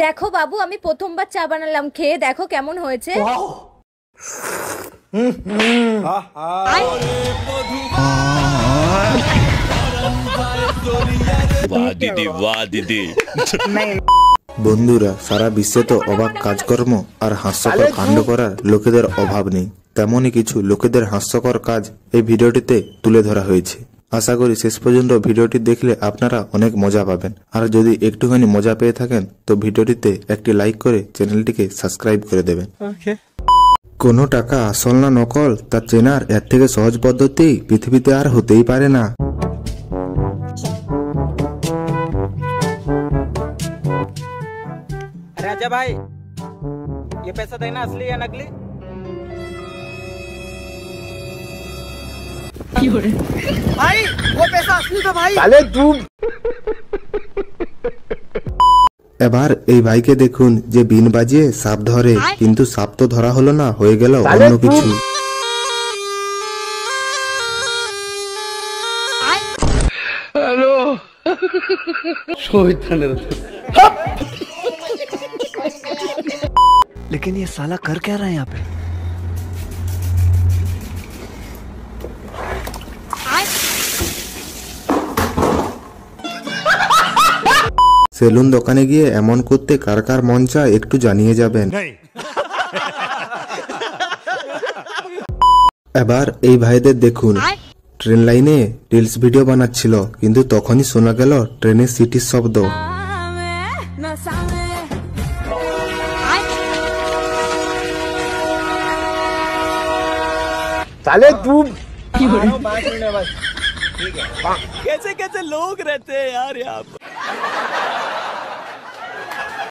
দেখো বাবু, আমি প্রথমবার চা বানালাম, খেয়ে দেখো কেমন হয়েছে। বন্ধুরা, সারা বিশ্বে তো অবাক কাজকর্ম আর হাস্যকর কাণ্ড করার লোকেদের অভাব নেই। তেমনই কিছু লোকেদের হাস্যকর কাজ এই ভিডিওটিতে তুলে ধরা হয়েছে। আশা করি শেষ পর্যন্ত ভিডিওটি দেখলে আপনারা অনেক মজা পাবেন। আর যদি একটুখানি মজা পেয়ে থাকেন তো ভিডিওটিতে একটি লাইক করে চ্যানেলটিকে সাবস্ক্রাইব করে দেবেন। কোনো টাকা আসল না নকল তা চেনার এর থেকে সহজ পদ্ধতি পৃথিবীতে আর হতেই পারে না। राजा भाई, ये पैसा देना असली या नकली? भाई वो पैसा असली था भाई। साले तू। এবার এই ভাইকে দেখুন যে বিন বাজিয়ে সাপ ধরে, কিন্তু সাপ তো ধরা হলো না, হয়ে গেল অন্য কিছু। हेलो लेकिन ये साला कर क्या रहा है यहाँ पे? সেলুন দোকানে গিয়ে এমন করতে কার কার মন চায় একটু জানিয়ে যাবেন। এবার এই ভাইদের দেখুন, ট্রেন লাইনে রিলস ভিডিও বানাচ্ছিল, কিন্তু তখনই শোনা গেল ট্রেনের সিটির শব্দ। साले तू। कैसे कैसे लोग रहते हैं यार यहाँ पर।